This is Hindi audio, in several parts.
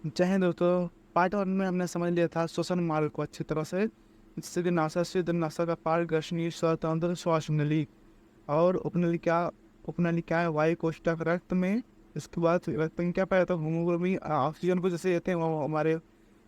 जय हिंद दोस्तों। पार्ट 1 में हमने समझ लिया था श्वसन मार्ग को अच्छी तरह से, जिससे कि नासा से नासा का पार्ट ग्रसनी स्वतंत्र श्वास नली और उपनलिकाएं वायु कोष्ठक रक्त में। इसके बाद रक्त में क्या पाया था, होमोग्लोबिन ऑक्सीजन को जैसे देते हैं वो हमारे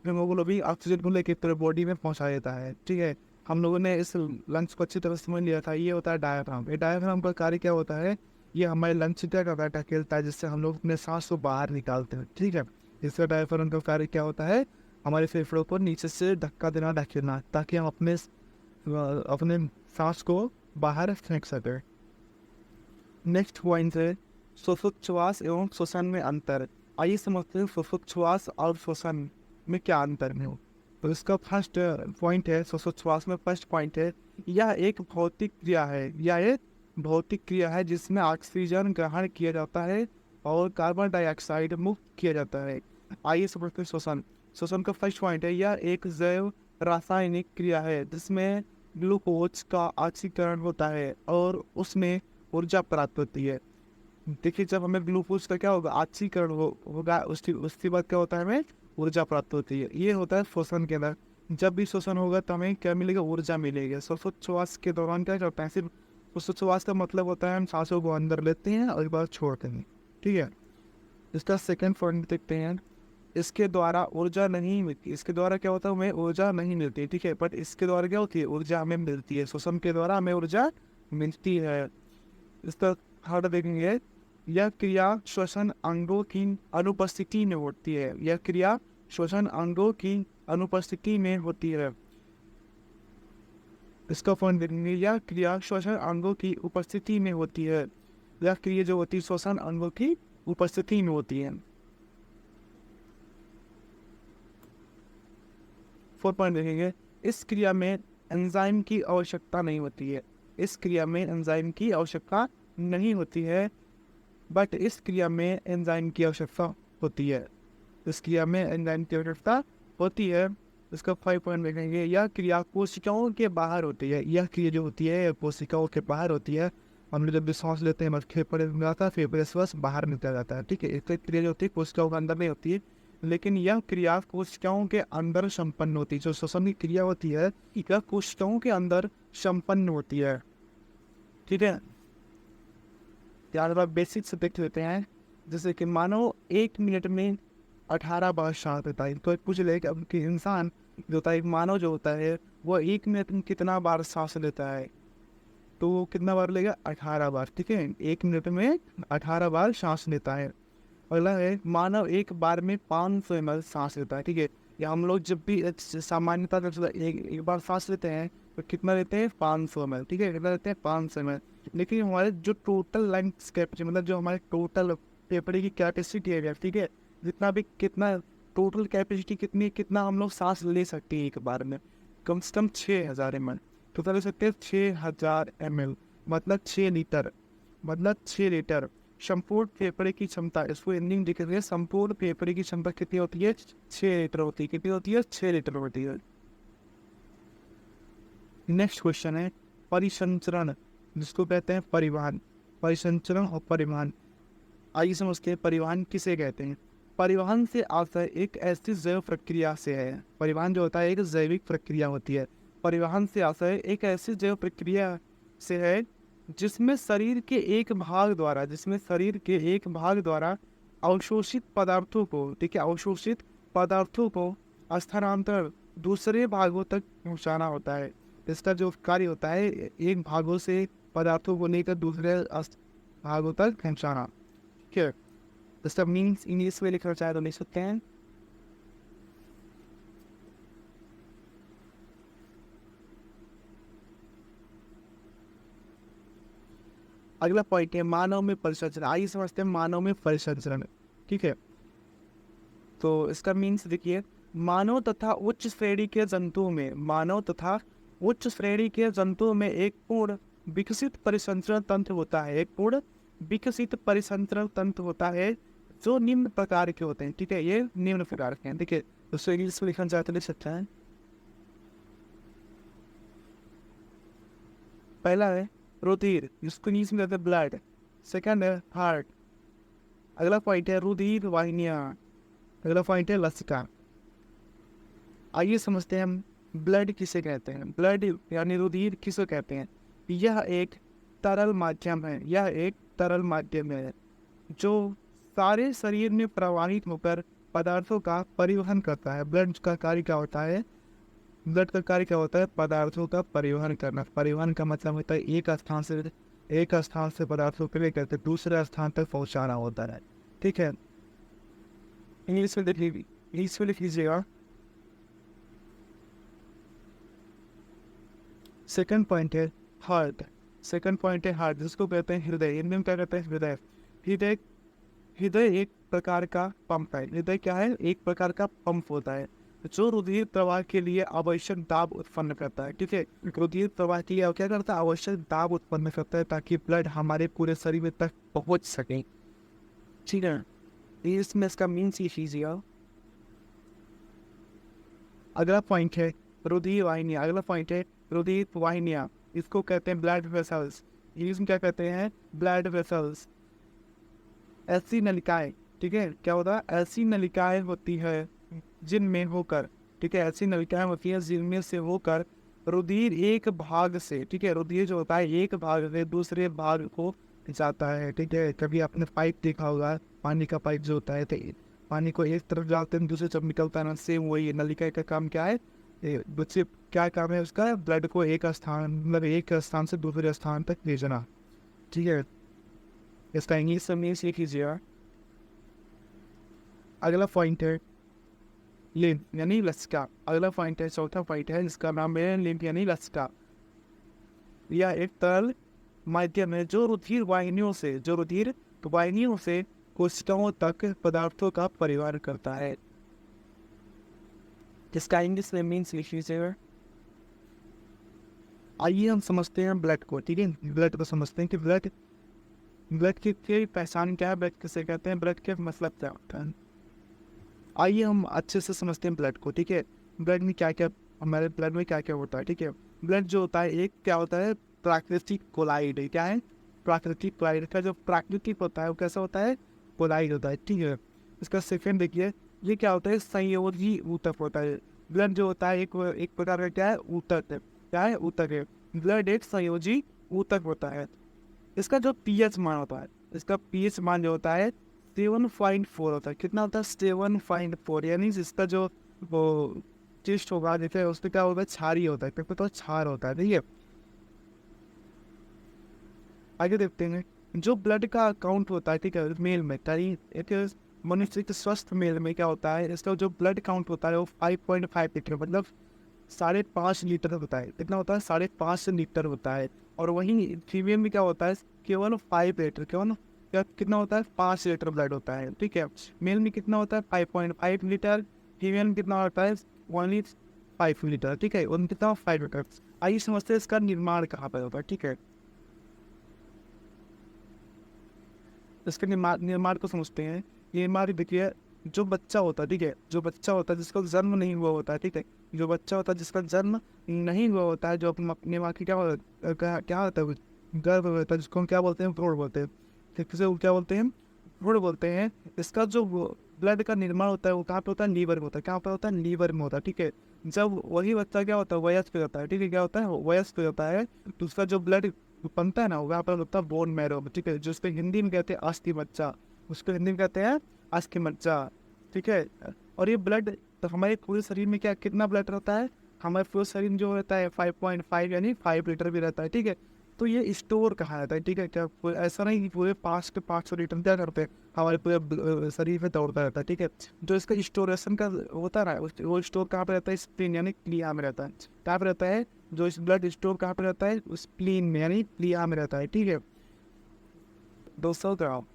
हेमोग्लोबिन ऑक्सीजन को लेकर पूरे बॉडी में पहुंचा देता है। ठीक है, हम लोगों ने इस लंच को अच्छी तरह से समझ लिया था। ये होता है डायफ्राम। ये डायफ्राम का कार्य क्या होता है, ये हमारे लंच क्या करता है, ढकेलता है, जिससे हम लोग अपने सांस को बाहर निकालते हैं। ठीक है, इसका डायफ्राम का कार्य क्या होता है, हमारे फेफड़ों को नीचे से धक्का देना, ढकेलना, ताकि हम अपने सांस को बाहर फेंक सकें। नेक्स्ट पॉइंट है श्वासोच्छ्वास एवं श्वसन में अंतर। आइए समझते हैं श्वासोच्छ्वास और श्वसन में क्या अंतर है। तो इसका फर्स्ट पॉइंट है, श्वासोच्छ्वास में फर्स्ट पॉइंट है, यह एक भौतिक क्रिया है। यह एक भौतिक क्रिया है जिसमें ऑक्सीजन ग्रहण किया जाता है और कार्बन डाइऑक्साइड मुक्त किया जाता है। आइए समझते हैं श्वसन। श्वसन का फर्स्ट पॉइंट है, यह एक जैव रासायनिक क्रिया है जिसमें ग्लूकोज का ऑक्सीकरण होता है और उसमें ऊर्जा प्राप्त होती है। देखिए, जब हमें ग्लूकोज का क्या होगा, ऑक्सीकरण होगा, उसके बाद क्या होता है, हमें ऊर्जा प्राप्त होती है। ये होता है श्वसन के अंदर। जब भी श्वसन होगा तो हमें क्या मिलेगा, ऊर्जा मिलेगी। श्वासोच्छ्वास के दौरान क्या करते हैं, सिर्फ श्वासोच्छ्वास का मतलब होता है हम सांसों को अंदर लेते हैं और एक बार छोड़ते हैं। ठीक है, इसका सेकेंड पॉइंट देखते हैं। इसके द्वारा ऊर्जा नहीं मिलती। इसके द्वारा क्या होता है, हमें ऊर्जा नहीं मिलती। ठीक है, बट इसके द्वारा क्या होती है, ऊर्जा हमें मिलती है। श्वसन के द्वारा हमें ऊर्जा मिलती है। इसका थर्ड देखेंगे, यह क्रिया श्वसन अंगों की अनुपस्थिति में होती है। यह क्रिया श्वसन अंगों की अनुपस्थिति में होती है। इसका पॉइंट देखेंगे, यह क्रिया श्वसन अंगों की उपस्थिति में होती है। यह क्रिया जो होती है श्वसन अंगों की उपस्थिति में होती है। फोर पॉइंट देखेंगे, इस क्रिया में एंजाइम की आवश्यकता नहीं होती है। इस क्रिया में एंजाइम की आवश्यकता नहीं होती है, बट इस क्रिया में एंजाइम की आवश्यकता होती है। इस क्रिया में एंजाइम की आवश्यकता होती है। इसका 5 पॉइंट देखेंगे, यह क्रिया कोशिकाओं के बाहर होती है। यह क्रिया जो होती है कोशिकाओं के बाहर होती है। हम लोग जब भी सांस लेते हैं बस फेफड़े में जाता है, फेफड़े से बस बाहर निकल जाता है। ठीक है, इसका क्रिया जो होती है कोशिकाओं के अंदर नहीं होती है, लेकिन यह क्रिया कोशिकाओं के अंदर संपन्न होती है। जो श्वसन की क्रिया होती है यह कोशिकाओं के अंदर संपन्न होती है। ठीक है, यार बेसिक से देख लेते हैं। जैसे कि मानो 1 मिनट में 18 बार सांस लेता है। तो पूछ ले कि अब कि इंसान जो होता है, एक मानव जो होता है, वो 1 मिनट में कितना बार सांस लेता है, तो वो कितना बार लेगा, 18 बार। ठीक है, 1 मिनट में 18 बार सांस लेता है। अगला है, मानव एक बार में 500 ml सांस लेता है। ठीक है, या हम लोग जब भी सामान्यतः जब एक बार सांस लेते हैं तो कितना लेते हैं, 500 ml। ठीक है, कितना लेते हैं, 500 ml। लेकिन हमारे जो टोटल लंग्स कैपेसिटी, मतलब जो हमारे टोटल फेफड़े की कैपेसिटी है, ठीक है, जितना भी कितना टोटल कैपेसिटी कितनी, कितना हम लोग सांस ले सकते हैं एक बार में, कम से कम 6000 ml। टोटल ले सकते हैं 6000 ml, मतलब 6 लीटर, मतलब 6 लीटर। संपूर्ण फेफड़े की क्षमता, इसको एंडिंग लिख रहे हैं, संपूर्ण फेफड़े की क्षमता कितनी होती है, 6 लीटर होती है। कितनी होती है, 6 लीटर होती है। नेक्स्ट क्वेश्चन है परिसंचरण, जिसको कहते हैं परिवहन। परिसंचरण और परिवहन, आइए समझते हैं परिवहन किसे कहते हैं। परिवहन से आशय एक ऐसी जैव प्रक्रिया से है। परिवहन जो होता है एक जैविक प्रक्रिया होती है। परिवहन से आशय एक ऐसी जैव प्रक्रिया से है जिसमें शरीर के एक भाग द्वारा अवशोषित पदार्थों को, ठीक है, अवशोषित पदार्थों को स्थानांतरण दूसरे भागों तक पहुंचाना होता है। इसका जो कार्य होता है, एक भागों से पदार्थों को लेकर दूसरे भागों तक पहुंचाना। ठीक है, इसका मीन्स इंग्लिश में लिखना चाहे तो लिख सकते हैं। अगला पॉइंट है मानव में परिसंचरण। आइए समझते हैं मानव में परिसंचरण। ठीक है, तो इसका मीन्स देखिए, मानव तथा उच्च श्रेणी के जंतुओं में, मानव तथा उच्च श्रेणी के जंतुओं में एक पूर्ण विकसित परिसंचरण तंत्र होता है। एक पूर्ण विकसित परिसंचरण तंत्र होता है जो निम्न प्रकार के होते हैं। ठीक है, ये निम्न प्रकार के हैं। देखिए, तो इंग्लिश में लिखना चाहते लिख सकते हैं। पहला है रुधिर, जिसको इंग्लिश में कहते हैं ब्लड। सेकंड है हार्ट। अगला पॉइंट है रुधिर वाहिनियाँ। अगला पॉइंट है लसिका। आइए समझते हैं हम ब्लड किसे कहते हैं। ब्लड यानी रुधिर किसे कहते हैं। यह एक तरल माध्यम है, यह एक तरल माध्यम है जो सारे शरीर में प्रवाहित होकर पदार्थों का परिवहन करता है। ब्लड का कार्य क्या होता है, ब्लड का कार्य क्या होता है, पदार्थों का परिवहन करना। परिवहन का मतलब होता है एक स्थान से पदार्थों को लेकर के दूसरे स्थान तक पहुंचाना होता है। ठीक है, इंग्लिश में लिख लीजिएगा। सेकंड पॉइंट है हार्ट। सेकंड पॉइंट है हार्ट, जिसको कहते हैं हृदय। हिंदी में क्या कहते हैं, हृदय। हृदय हृदय एक प्रकार का पंप है। हृदय क्या है, एक प्रकार का पंप होता है जो रुधिर प्रवाह के लिए आवश्यक दाब उत्पन्न करता है। ठीक है, रुधिर प्रवाह के लिए क्या करता है, आवश्यक दाब उत्पन्न करता है ताकि ब्लड हमारे पूरे शरीर तक पहुंच सके। ठीक है, इसमें इसका मीन्स ये कीजिएगा। अगला पॉइंट है रुधिर वाहिनियाँ। अगला पॉइंट है रुधिर वाहिनियाँ, इसको कहते हैं ब्लड वेसल्स। इंग्लिश में क्या कहते हैं, ब्लड वेसल्स। ऐसी नलिकाएं, ठीक है, क्या होता है, ऐसी नलिकाएं होती है जिनमें होकर, ठीक है, ऐसी नलिकाएं होती है जिनमें से होकर रुधिर एक भाग से, ठीक है, रुधिर जो होता है एक भाग से दूसरे भाग को जाता है। ठीक है, कभी आपने पाइप देखा होगा, पानी का पाइप जो होता है, तो पानी को एक तरफ डालते हैं दूसरे तरफ निकलता है ना, सेम वही नलिका का काम क्या है, बच्चे क्या काम है उसका, ब्लड को एक स्थान मतलब एक स्थान से दूसरे स्थान तक भेजना। ठीक है, इसका इंग्लिश में सीख लीजिएगा। अगला पॉइंट है लिम्फ यानी लसिका। अगला पॉइंट है, चौथा पॉइंट है, जिसका नाम है लिम्फ यानी लसिका। यह एक तरल माध्यम है जो रुधिर वाहिनियों से कोशिकाओं तक पदार्थों का परिवहन करता है। जिसका इंग्लिश में मीन्स लिख लीजिएगा। आइए हम समझते हैं ब्लड को। ठीक है, ब्लड को समझते हैं कि ब्लड की पहचान क्या है, ब्लड किसे कहते हैं, ब्लड के मतलब क्या होता है। आइए हम अच्छे से समझते हैं ब्लड को। ठीक है, ब्लड में क्या क्या, हमारे ब्लड में क्या क्या होता है। ठीक है, ब्लड जो होता है एक क्या होता है, प्राकृतिक कोलाइड। क्या है, प्राकृतिक कोलाइड का जो प्राकृतिक होता है वो कैसा होता है, कोलाइड होता है। ठीक है, इसका सेकंड देखिए, ये क्या होता है, संयोजी ऊतक होता है। ब्लड जो होता है एक प्रकार का क्या है, ऊतक है। क्या है, ऊतक है। ब्लड एक संयोजी ऊतक होता है। इसका जो पीएच मान होता है, इसका पीएच मान जो होता है 7.4 होता है। कितना होता है, 7.4, यानी इसका जो वो टेस्ट होगा जैसे उसमें क्या होता है, क्षारीय होता है, तो क्षार होता है। ठीक है, आगे देखते हैं जो ब्लड का काउंट होता है। ठीक है, मेल में एक मनुष्य के स्वस्थ मेल में क्या होता है, इसका जो ब्लड काउंट होता है वो 5.5 लीटर मतलब 5.5 लीटर होता है। कितना होता है, 5.5 लीटर होता है। और वहीं फीमेल में क्या होता है, केवल 5 लीटर, कितना होता है, 5 लीटर ब्लड होता है। ठीक है, मेल में कितना होता है, 5.5 लीटर, फीमेल में कितना होता है, ओनली 5 लीटर। ठीक है, उन कितना 5 लीटर। आइए समझते हैं इसका निर्माण कहाँ पर होता है। ठीक है, इसके निर्माण को समझते हैं। निर्माण देखिए, जो बच्चा होता है, ठीक है, जो बच्चा होता है जिसका जन्म नहीं हुआ होता है, ठीक है, जो बच्चा होता है जिसका जन्म नहीं हुआ होता है, जो अपने माँ की क्या होता है, गर्भ होता है, जिसको हम क्या बोलते हैं, भ्रूण बोलते हैं। ठीक से क्या बोलते हैं, भ्रूण बोलते हैं। इसका जो ब्लड का निर्माण होता है वो कहाँ पे होता है, लीवर में होता है। कहाँ पे होता है, लीवर में होता है। ठीक है, जब वही बच्चा क्या होता है, वयस्क होता है। ठीक है, क्या होता है, वयस्क होता है, तो उसका जो ब्लड बनता है ना, वहाँ पर होता है बोन मैरो। ठीक है, जिसको हिंदी में कहते हैं अस्थि मज्जा, उसको हिंदी में कहते हैं अस्थि मज्जा। ठीक है, और ये ब्लड तो हमारे पूरे शरीर में क्या कितना ब्लड रहता है, हमारे पूरे शरीर में जो रहता है 5.5 यानी 5 लीटर भी रहता है। ठीक है, तो ये स्टोर कहाँ रहता है। ठीक है, क्या ऐसा नहीं कि पूरे 500 लीटर क्या करते हैं, हमारे पूरे शरीर में दौड़ता रहता है। ठीक है, जो इसका स्टोरेशन का होता है ना, वो स्टोर कहाँ पे रहता है, स्प्लीन यानी प्लिया में रहता है। कहाँ पे रहता है, जो इस ब्लड स्टोर कहाँ पे रहता है, स्प्लीन में यानी प्लिया में रहता है। ठीक है, 200 ग्राम।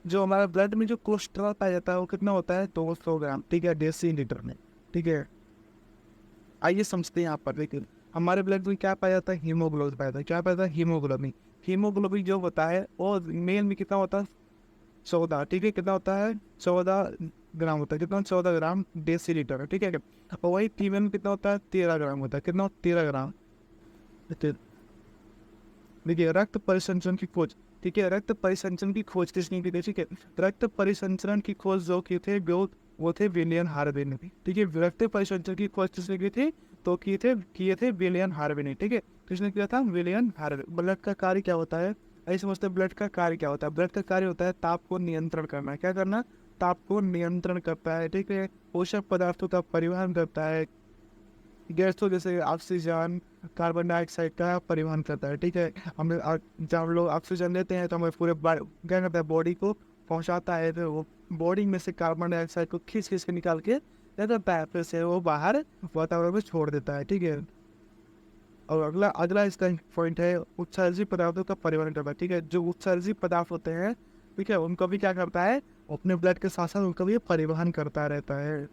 जो हमारा ब्लड में जो कोलेस्ट्रॉल पाया जाता है वो कितना होता है, 200 ग्राम। ठीक है, डेसीलीटर में। ठीक है, आइए समझते हैं यहाँ पर। देखिए हमारे ब्लड में क्या पाया जाता है, हीमोग्लोबिन पाया जाता है। क्या पाया जाता है, हीमोग्लोबिन। हीमोग्लोबिन जो होता है वो मेल में कितना होता है, 14। ठीक है, कितना होता है, 14 ग्राम होता है। कितना, 14 ग्राम डेसीलीटर। ठीक है, और वही फीमेल में कितना होता है, 13 ग्राम होता है। कितना, 13 ग्राम। देखिए रक्त परिसंचरण की खोज। ठीक है, रक्त परिसंचरण की खोज किसने की थी। ठीक है, रक्त परिसंचरण की खोज जो की थे वो थे विलियम हार्वे ने। ठीक है, विरक्ति परिसंचरण की खोज किसने की थी? तो किए थे विलियम हार्वे ने। ठीक है, किसने किया था? William Harvey. ब्लड का कार्य क्या होता है? ऐसे समझते हैं ब्लड का कार्य क्या होता है? ब्लड का कार्य होता है ताप को नियंत्रण करना। क्या करना? ताप को नियंत्रण करता है। ठीक है, पोषक पदार्थों का परिवहन करता है, गैसों जैसे ऑक्सीजन, कार्बन डाइऑक्साइड का परिवहन करता है। ठीक है, जब हम लोग ऑक्सीजन लेते हैं तो हमें पूरे क्या करता है? बॉडी को पहुंचाता है, फिर वो बॉडी में से कार्बन डाइऑक्साइड को खींच खींच के निकाल के क्या करता है? फिर से वो बाहर वातावरण में छोड़ देता है। ठीक है, और अगला अगला इसका पॉइंट है उत्सर्जित पदार्थों का परिवहन करना। ठीक है, जो उत्सर्जित पदार्थ होते हैं, ठीक है, उनको भी क्या करता है? अपने ब्लड के साथ साथ उनका भी परिवहन करता रहता है।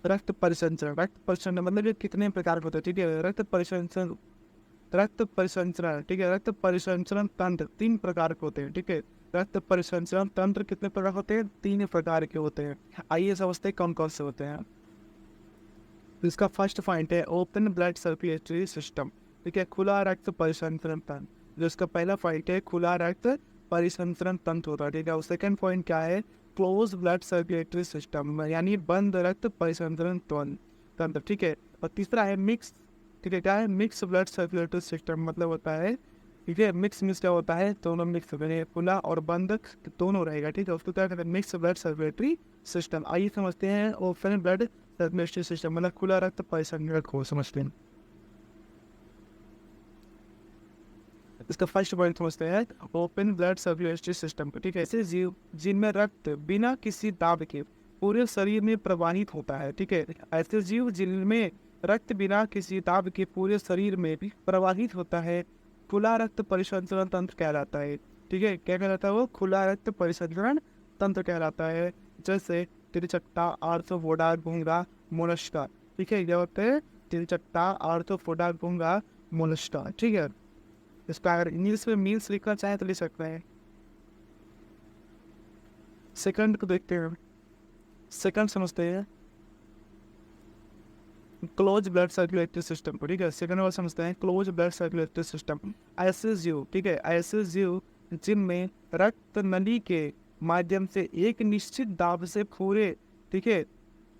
रक्त परिसंचरण। रक्त परिसंचरण मतलब ये कितने प्रकार के होते हैं? ठीक है, रक्त परिसंचरण ठीक है, रक्त परिसंचरण तंत्र 3 प्रकार के होते हैं। ठीक है, रक्त परिसंचरण तंत्र कितने प्रकार होते हैं? 3 प्रकार के होते हैं। आइए समझते हैं कौन कौन से होते हैं। तो इसका फर्स्ट पॉइंट है ओपन ब्लड सर्कुलेटरी सिस्टम। ठीक है, खुला रक्त परिसंचरण तंत्र। जो इसका पहला पॉइंट है खुला रक्त परिसंचरण तंत्र होता है। ठीक है, और सेकंड पॉइंट क्या है? क्लोज ब्लड सर्कुलेटरी सिस्टम, यानी बंद रक्त परिसंचरण तंत्र। ठीक है, और तीसरा है मिक्स। ठीक है, क्या है? मिक्स ब्लड सर्कुलेटरी सिस्टम मतलब होता है, ठीक है, मिक्स क्या होता है? दोनों मिक्स होते हैं, खुला और बंद दोनों रहेगा। ठीक है, उसको क्या कहते हैं? Mix blood circulatory system. आइए समझते हैं ओपन ब्लड सर्कुलेटरी सिस्टम मतलब खुला रक्त परिसंचरण को समझते हैं। इसका फर्स्ट पॉइंट समझते हैं ओपन ब्लड सर्कुलेटरी सिस्टम को। ठीक है, ऐसे जीव जिनमें रक्त बिना किसी दाब के पूरे शरीर में प्रवाहित होता है। ठीक है, ऐसे जीव जिनमें रक्त बिना किसी दाब के पूरे शरीर में प्रवाहित होता है खुला रक्त परिसंचरण तंत्र कहलाता है। ठीक है, क्या कहलाता है? वो खुला रक्त परिसंचरण तंत्र कहलाता है। जैसे त्रिचट्टा, आर्थ्रोपोडा, घोंघा, मोलस्का। ठीक है, क्या होते हैं? त्रिचट्टा, आर्थ्रोपोडा, घोंघा, मोलस्का। ठीक है, इसका अगर इंग्लिश में मीन्स लिखना चाहे तो लिख सकते हैं। सेकंड को देखते हैं, सेकंड समझते हैं क्लोज ब्लड सर्कुलेटरी सिस्टम को। ठीक है, सेकंड वाला समझते हैं क्लोज ब्लड सर्कुलेटरी सिस्टम। ऐसे जीव, ठीक है, ऐसे जीव जिनमें रक्त नली के माध्यम से एक निश्चित दाब से पूरे, ठीक है,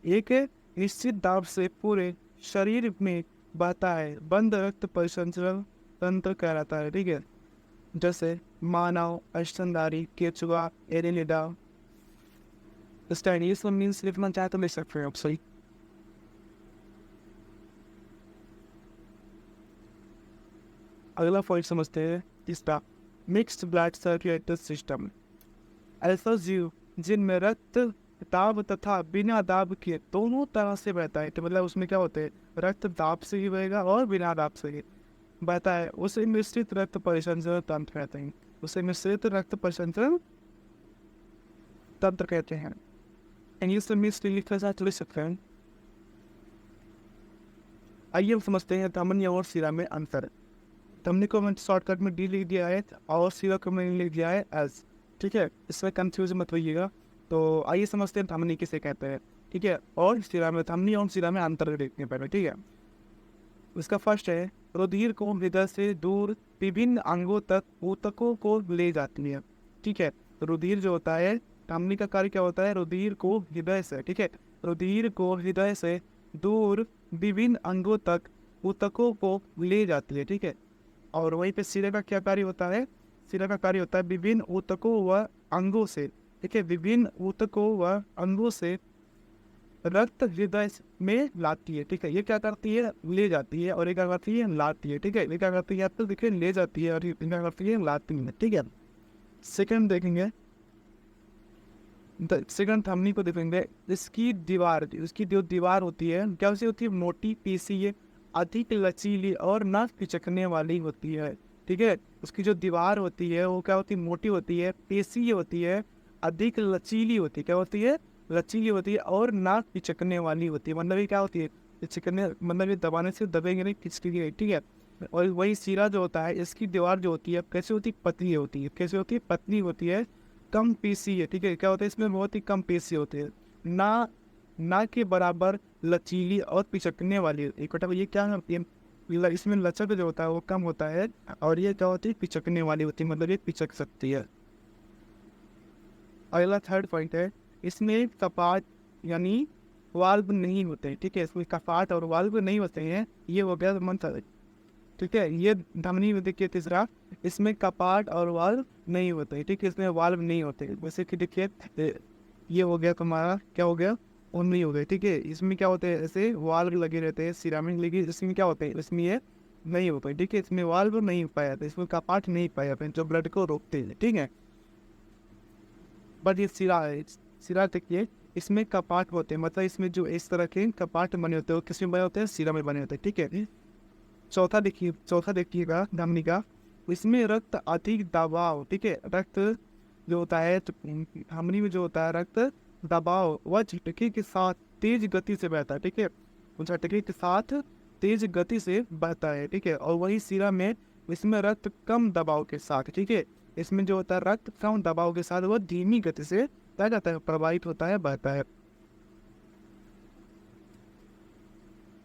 एक निश्चित दाब से पूरे शरीर में बहता है बंद रक्त परिसंचरण तंत्र कहलाता है। ठीक है, जैसे मानव, स्तनधारी, केचुआ, एरेनिडा। इसका इंग्लिश में मीन्स लिखना चाहे तो लिख सकते हैं आप सही। अगला पॉइंट समझते हैं इसका मिक्स्ड ब्लड सर्कुलेटरी सिस्टम। ऐसा जीव जिनमें रक्त दाब तथा बिना दाब के दोनों तरह से बहता है। तो मतलब उसमें क्या होते हैं? रक्त दाब से ही बहेगा और बिना दाब से ही बहता है, उसे मिश्रित रक्त परिसंचरण तंत्र कहते हैं। उसे मिश्रित रक्त परिसंचरण तंत्र कहते हैं। इंग्लिश में मिश्र लिखा जा लिख सकते हैं। आइए हम समझते हैं धमनी और शिरा में अंतर। धमनी को मैंने शॉर्टकट में डी लिख दिया है और शिरा को मैंने लिख दिया है एस। ठीक है, इसमें कंफ्यूज मत होइएगा। तो आइए समझते हैं धमनी किसे कहते हैं। ठीक है, और शिरा में, धमनी और शिरा में अंतर देखने पड़ेगा। ठीक है, उसका फर्स्ट है रुधिर को हृदय से दूर विभिन्न अंगों तक ऊतकों को ले जाती है। ठीक है, रुधिर जो होता है, धमनी का कार्य क्या होता है? रुधिर को हृदय से, ठीक है, रुधिर को हृदय से दूर विभिन्न अंगों तक ऊतकों को ले जाती है। ठीक है, और वहीं पे शिरा का क्या कार्य होता है? शिरा का कार्य होता है विभिन्न ऊतकों व अंगों से, ठीक है, विभिन्न ऊतकों व अंगों से रक्त हृदय में लाती है। ठीक है, ये क्या करती है? ले जाती है। और ये क्या करती है? लाती है। ठीक है, ये क्या करती है? आप तो देखिए ले जाती है और ये क्या करती है? लाती है। ठीक है, सेकंड देखेंगे, सेकंड धमनी को देखेंगे। इसकी दीवार, इसकी जो दीवार होती है क्या उसी होती है? मोटी, पीसी है, अधिक लचीली और न पिचकने वाली होती है। ठीक है, उसकी जो दीवार होती है वो क्या होती है? मोटी होती है, पेशी होती है, अधिक लचीली होती है। क्या होती है? लचीली होती है और ना पिचकने वाली होती है। मतलब ये क्या होती है? पिचकने मतलब ये दबाने से दबेंगे नहीं, पिचकेगी। ठीक है, और वही शिरा जो होता है इसकी दीवार जो होती है कैसे होती है? पतली होती है। कैसे होती है? पतली होती है, कम पेशी है। ठीक है, क्या होता है इसमें? बहुत ही कम पेशी होती है, ना के बराबर लचीली और पिचकने वाली। एक मतलब ये क्या होती है? इसमें लचक जो होता है वो कम होता है और ये क्या होती है? पिचकने वाली होती है, मतलब ये पिचक सकती है। अगला थर्ड पॉइंट है इसमें सपाट यानी वाल्व नहीं होते हैं, ठीक है। इसमें कपाट और वाल्व नहीं होते हैं, ये हो गया मंत्र, ठीक है। ये धमनी में देखिए तीसरा, इसमें कपाट और वाल्व नहीं होते हैं, ठीक है। इसमें वाल्व नहीं होते, वैसे कि देखिए ये हो गया तुम्हारा, क्या हो गया, ओनली हो गए, ठीक है। इसमें क्या होते हैं, ऐसे वाल्व लगे रहते हैं सिरामिक, लेकिन इसमें क्या होते हैं, इसमें ये नहीं हो पाए, ठीक है। इसमें वाल्व नहीं पाया जाता, इसमें कपाट नहीं पाया जाते जो ब्लड को रोकते हैं, ठीक है। बट ये सिरा है, सिरा देखिए इसमें कपाट होते हैं, मतलब इसमें जो इस तरह के कपाट बने होते हैं वो किसमें बने होते हैं, सिरा में बने होते हैं, ठीक है। चौथा देखिएगा धमनी का, इसमें रक्त अधिक दबाव, ठीक है। रक्त जो होता है तो धमनी में जो होता है रक्त दबाव वह झटके के साथ तेज गति से बहता है, ठीक है। वो झटके के साथ तेज गति से बहता है, ठीक है। और वही सिरा में इसमें रक्त कम दबाव के साथ, ठीक है। इसमें जो होता है रक्त कम दबाव के साथ वह धीमी गति से बह जाता है, प्रवाहित होता है, बहता है।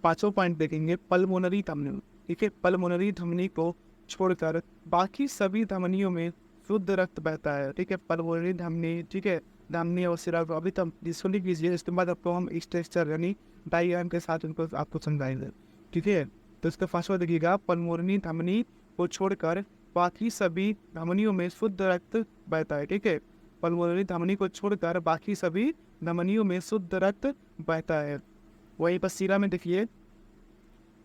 पांचों पॉइंट देखेंगे, पल्मोनरी धमनी, ठीक है। पल्मोनरी धमनी को छोड़कर बाकी सभी धमनियों में शुद्ध रक्त बहता है, ठीक है। पल्मोनरी धमनी, ठीक है, धमनी और सिरा को अभी तक जिसको लिख लीजिए, इसके बाद आपको हम स्ट्रक्चर यानी डायग्राम के साथ उनको आपको समझाएंगे, ठीक है। तो इसका फर्स्ट वाला देखिएगा, पल्मोनरी धमनी को छोड़कर बाकी सभी धमनियों में शुद्ध रक्त बहता है, ठीक है। पल्मोनरी धमनी को छोड़कर बाकी सभी धमनियों में शुद्ध रक्त बहता है। वहीं पर सिरा में देखिए,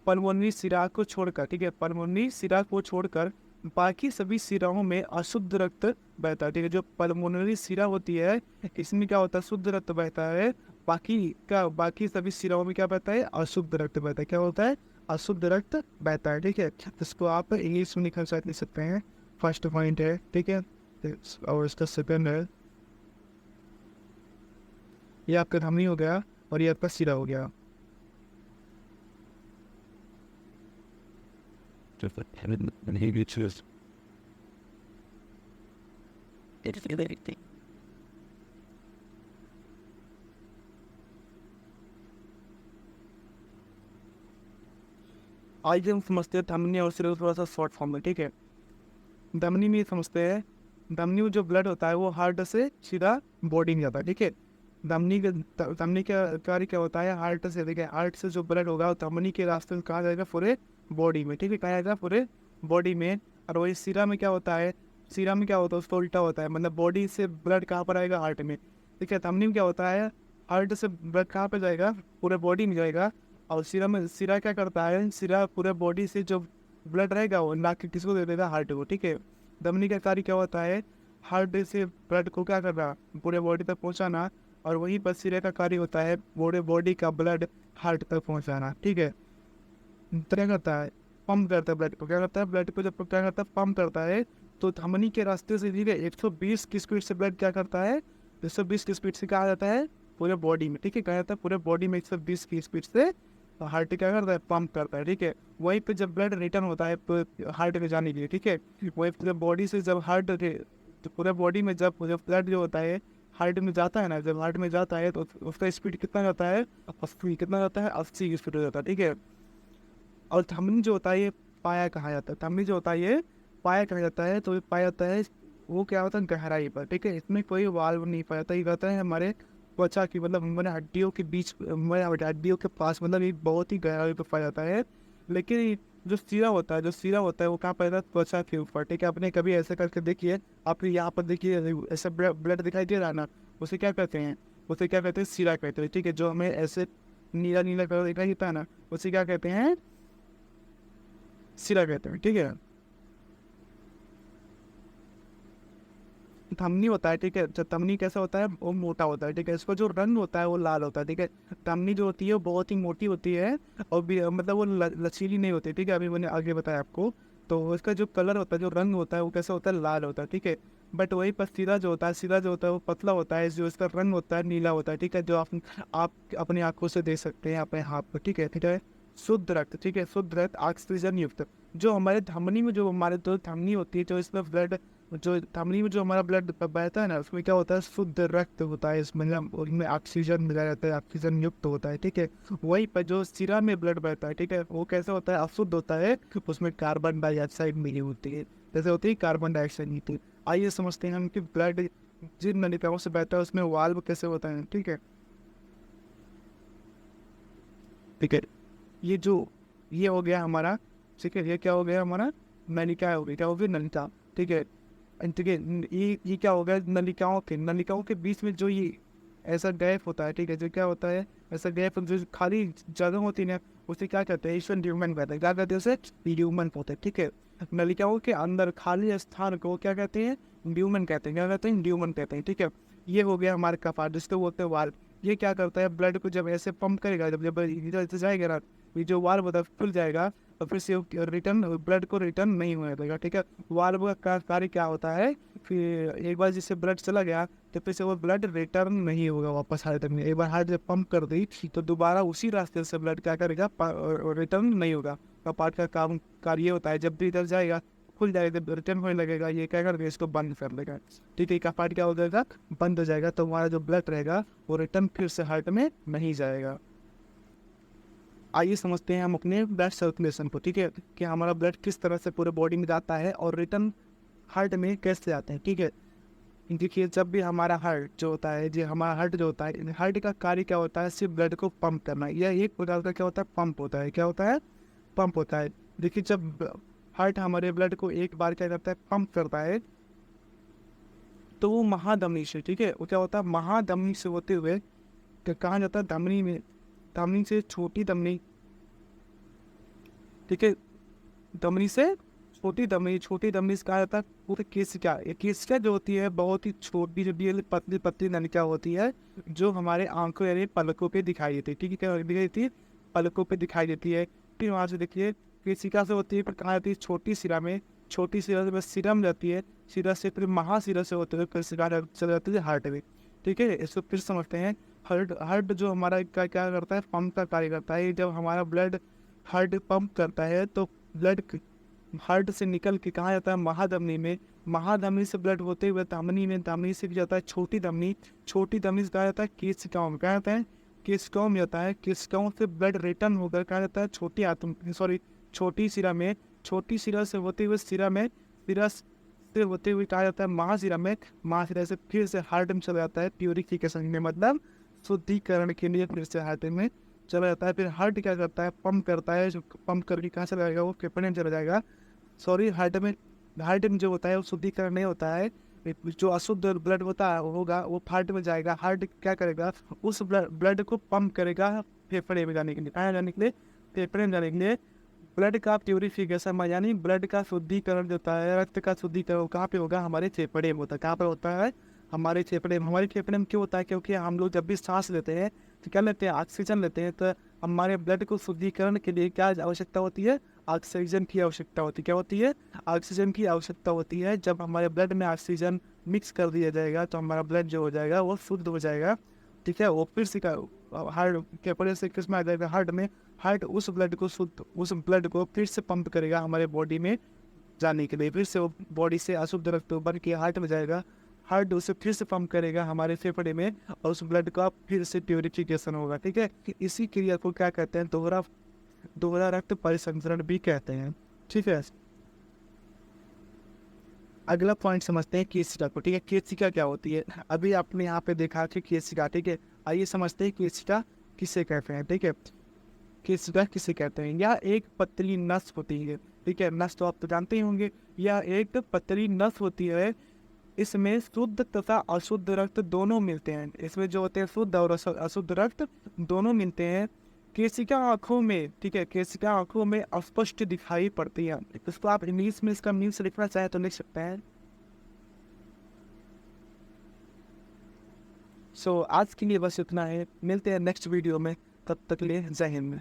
पल्मोनरी सिरा को छोड़कर, ठीक है, पल्मोनरी सिरा को छोड़कर बाकी सभी सिराओं में अशुद्ध रक्त बहता है, ठीक है। जो पल्मोनरी सिरा होती है इसमें क्या होता है, शुद्ध रक्त बहता है। बाकी सभी सिराओं में क्या बहता है, अशुद्ध रक्त बहता है। क्या होता है, अशुद्ध रक्त बहता है, ठीक है। इसको आप इंग्लिश में लिख सकते हैं, फर्स्ट पॉइंट है, ठीक है। और इसका सेकंड है, ये आपका धमनी हो गया और ये आपका सिरा हो गया। and he gets his. It's everything. आज हम समझते हैं धमनी और सिरा थोड़ा सा शॉर्ट फॉर्म में, ठीक है। धमनी में समझते हैं, धमनी में जो ब्लड होता है वो हार्ट से सीधा बॉडी में जाता है, ठीक है। धमनी का कार्य क्या होता है, हार्ट से, देखिए हार्ट से जो ब्लड होगा धमनी के रास्ते में कहाँ जाएगा, पूरे बॉडी में, ठीक है, कहाँ जाएगा, पूरे बॉडी में। और वही सिरा में क्या होता है, सिरा में क्या होता है, उसको उल्टा होता है, मतलब बॉडी से ब्लड कहाँ पर आएगा, हार्ट में, ठीक है। धमनी में क्या होता है, हार्ट से ब्लड कहाँ पर जाएगा, पूरे बॉडी में जाएगा। और सिरा क्या करता है, सिरा पूरे बॉडी से जो ब्लड रहेगा वो ला के किसको दे देगा, हार्ट को, ठीक है। धमनी का कार्य क्या होता है, हार्ट से ब्लड को क्या करना, पूरे बॉडी तक पहुंचाना। और वहीं पर सिरे का कार्य होता है पूरे बॉडी का ब्लड हार्ट तक पहुंचाना, ठीक है। तो क्या करता है, पंप करता है ब्लड को, क्या करता है, ब्लड को जब क्या करता है, पंप करता है। तो धमनी के रास्ते से धीरे 120 की स्पीड से ब्लड क्या करता है, 120 की स्पीड से कहा जाता है पूरे बॉडी में, ठीक है, कहा जाता है पूरे बॉडी में 120 की स्पीड से हार्ट क्या करता है, पंप करता है, ठीक है। वहीं पे जब ब्लड रिटर्न होता है हार्ट में जाने के लिए, ठीक है, वहीं जब बॉडी से जब हार्ट तो पूरे बॉडी में जब ब्लड जो होता है हार्ट में जाता है ना, जब हार्ट में जाता है तो उसका स्पीड कितना जाता है, 80, कितना जाता है, 80 की स्पीड हो जाता है, ठीक है। और धमनी जो होता है ये पाया कहा जाता है, धमनी जो होता है ये पाया कहा जाता है। तो ये पाया जाता है वो क्या होता है, गहराई पर, ठीक है। इसमें कोई वाल्व नहीं पाया जाता, ये कहता है हमारे त्वचा की, मतलब हमारे हड्डियों के बीच, हमारे हड्डियों के पास, मतलब ये बहुत ही गहराई पर पाया जाता है। लेकिन जो सिरा होता है वो कहाँ पाया जाता है, त्वचा के ऊपर, ठीक है। आपने कभी ऐसे करके देखिए, आप यहाँ पर देखिए ऐसे ब्लड दिखाई दे रहा है ना, उसे क्या कहते हैं, उसे क्या कहते हैं, सिरा कहते हैं, ठीक है। जो हमें ऐसे नीला नीला कलर दिखाई देता है ना, उसे क्या कहते हैं, सिरा कहते हैं, ठीक है। धमनी होता है, ठीक है, जब धमनी कैसा होता है, वो मोटा होता है, ठीक है। इसका जो रंग होता है वो लाल होता है, ठीक है। धमनी जो होती है वो बहुत ही मोटी होती है और मतलब वो लचीली नहीं होती, ठीक है। अभी मैंने आगे बताया आपको। तो इसका जो कलर होता है, जो रंग होता है वो कैसा होता है, लाल होता है, ठीक है। बट वही पर सिरा जो होता है वो पतला होता है, जो इसका रंग होता है नीला होता है, ठीक है। जो आप अपनी आंखों से देख सकते हैं अपने हाथ पर, ठीक है। शुद्ध रक्त, ठीक है, शुद्ध रक्त ऑक्सीजन युक्त, जो हमारे धमनी में, जो हमारे दो धमनी होती है, जो इसमें ब्लड, जो धमनी में जो हमारा ब्लड बहता है ना, उसमें क्या होता है, शुद्ध रक्त होता है, इसमें उसमें ऑक्सीजन मिला जाता है, ऑक्सीजन युक्त होता है, ठीक है। वहीं पर जो सिरा में ब्लड बहता है, ठीक है, वो कैसे होता है, अशुद्ध होता है, उसमें कार्बन डाइऑक्साइड मिली होती है, जैसे होती है कार्बन डाइऑक्साइड मिलती है। आइए समझते हैं हम कि ब्लड जिन नलिकाओं से बहता है उसमें वाल्व कैसे होता है, ठीक है। ठीक है। ये हो गया हमारा, ठीक है, ये क्या हो गया हमारा, नलिका हो गई, क्या हो गई, नलिका, ठीक है। ठीक है, ये क्या हो गया, नलिकाओं के बीच में जो ये ऐसा गैप होता है, ठीक है, जो क्या होता है, ऐसा गैप जो खाली जगह होती है ना, उसे क्या कहते हैं, ईश्वर ड्यूमन कहते हैं, क्या कहते हैं उसे, ड्यूमन होते हैं, ठीक है। नलिकाओं के अंदर खाली स्थान को क्या कहते हैं, ड्यूमन कहते हैं, क्या कहते हैं, ड्यूमन कहते हैं, ठीक है। ये हो गया हमारे कपाट, जिसको बोलते हैं वाल्व। ये क्या करता है, ब्लड को जब ऐसे पंप करेगा, जब जब इधर जाएगा ना, ये जो वाल्व होता है खुल जाएगा, और फिर से रिटर्न ब्लड को रिटर्न नहीं होने देगा, ठीक है। वाल्व का कार्य क्या होता है, फिर एक बार जिससे ब्लड चला गया तो फिर से वो ब्लड रिटर्न नहीं होगा वापस हार्ट तक में। एक बार हार्ट जब पंप कर दी तो दोबारा उसी रास्ते से ब्लड क्या करेगा, रिटर्न नहीं होगा। कपाट का काम कार्य होता है, जब भी इधर जाएगा खुल जाएगा, जब रिटर्न होने लगेगा ये क्या करेगा, इसको बंद कर देगा, ठीक है। कपाट क्या हो जाएगा, बंद हो जाएगा, तो हमारा जो ब्लड रहेगा वो रिटर्न फिर से हार्ट में नहीं जाएगा। आइए समझते हैं हम अपने ब्लड सर्कुलेशन को, ठीक है, कि हमारा ब्लड किस तरह से पूरे बॉडी में जाता है और रिटर्न हार्ट में कैसे जाते हैं, ठीक है। देखिए, जब भी हमारा हार्ट जो होता है, जो हमारा हार्ट जो होता है, हार्ट का कार्य क्या होता है, सिर्फ ब्लड को पंप करना। यह एक प्रकार का क्या होता है, पंप होता है, क्या होता है, पंप होता है। देखिए, जब हार्ट हमारे ब्लड को एक बार क्या करता है, पंप करता है, तो वो महाधमनी से, ठीक है, वो क्या होता है, महाधमनी से होते हुए कहाँ जाता है, धमनी में, धमनी से छोटी धमनी, ठीक है, धमनी से छोटी धमनी से कहा जाता है पूरे केशिका। ये केशिका जो होती है बहुत ही छोटी, जो पतली पतली नलिका होती है, जो हमारे आंखों यानी पलकों पे दिखाई देती है, ठीक है, क्या दिखाई देती है, पलकों पे दिखाई देती है। फिर वहाँ से देखिए केशिका से होती है, फिर कहाँ जाती है, छोटी शिरा में, छोटी शिरा से बस सिरम जाती है, शिरा से फिर महाशिरा से होते हुए फिर शिरा चल जाती है हार्ट में, ठीक है। इसको फिर समझते हैं। हार्ट जो हमारा क्या करता है, पंप का कार्य करता है। जब हमारा ब्लड हार्ट पंप करता है तो ब्लड हार्ट से निकल के कहाँ जाता है, महाधमनी में, महाधमनी से ब्लड होते हुए धमनी में, धमनी से जाता है छोटी धमनी, छोटी धमनी से कहा जाता है केशिकाओं में, कहा जाता है केशिकाओं में जाता है, केशिकाओं से ब्लड रिटर्न होकर कहा जाता है छोटी शिरा में, छोटी शिरा से होते हुए शिरा में, शिरा से होते हुए कहा जाता है महाशिरा में, महाशिरा से फिर से हार्ट में चला जाता है प्यूरिफिकेशन में, मतलब शुद्धिकरण के लिए फिर से हार्ट में चला जाता है। फिर हार्ट क्या करता है, पंप करता है, जो पंप करके कहाँ चला जाएगा, वो फेफड़े में चला जाएगा। हार्ट में जो होता है वो शुद्धिकरण नहीं होता है, जो अशुद्ध ब्लड होता है होगा वो हार्ट में जाएगा। हार्ट क्या करेगा, उस ब्लड को पंप करेगा फेफड़े में जाने के लिए, कहाँ जाने के लिए, फेफड़े में जाने के लिए। ब्लड का प्यूरिफिकेशन में, यानी ब्लड का शुद्धिकरण जो होता है, रक्त का शुद्धिकरण कहाँ पे होगा, हमारे फेफड़े में होता है। कहाँ पर होता है, हमारे फेफड़े में। हमारे फेफड़े में क्यों होता है, क्योंकि हम लोग जब भी सांस लेते हैं तो क्या लेते हैं, ऑक्सीजन लेते हैं। तो हमारे ब्लड को शुद्धिकरण के लिए क्या आवश्यकता होती है, ऑक्सीजन की आवश्यकता होती है। क्या होती है, ऑक्सीजन की आवश्यकता होती है। जब हमारे ब्लड में ऑक्सीजन मिक्स कर दिया जाएगा तो हमारा ब्लड जो हो जाएगा वो शुद्ध हो जाएगा, ठीक है। वो फिर से हार्ट के परे से किस में आ जाएगा, हार्ट में। हार्ट उस ब्लड को फिर से पंप करेगा हमारे बॉडी में जाने के लिए, फिर से वो बॉडी से अशुद्ध रक्त बन के हार्ट में जाएगा, हार्ट उसे फिर से पंप करेगा हमारे फेफड़े में, और उस ब्लड का फिर से प्यूरिफिकेशन होगा, ठीक है। इसी क्रिया को क्या कहते हैं, दोहरा रक्त परिसंचरण भी कहते हैं, ठीक है। अगला पॉइंट समझते हैं केशिका को, ठीक है। केशिका क्या होती है, अभी आपने यहाँ पे देखा कि केशिका, ठीक है। आइए समझते हैं केशिका किसे कहते हैं, ठीक है। केशिका किसे कहते हैं, यह एक पतली नस होती है, ठीक है। नस तो आप तो जानते ही होंगे, यह एक पतली नस होती है। इसमें शुद्ध तथा अशुद्ध रक्त दोनों मिलते हैं। इसमें जो होते हैं शुद्ध और अशुद्ध रक्त दोनों मिलते हैं। केशिका आंखों में, ठीक है, केशिका आंखों में स्पष्ट दिखाई पड़ती है। इसको आप इंग्लिश में इसका मीनिंग लिखना चाहे तो लिख सकते हैं। आज के लिए बस इतना है, मिलते हैं नेक्स्ट वीडियो में, तब तक के लिए जय हिंद।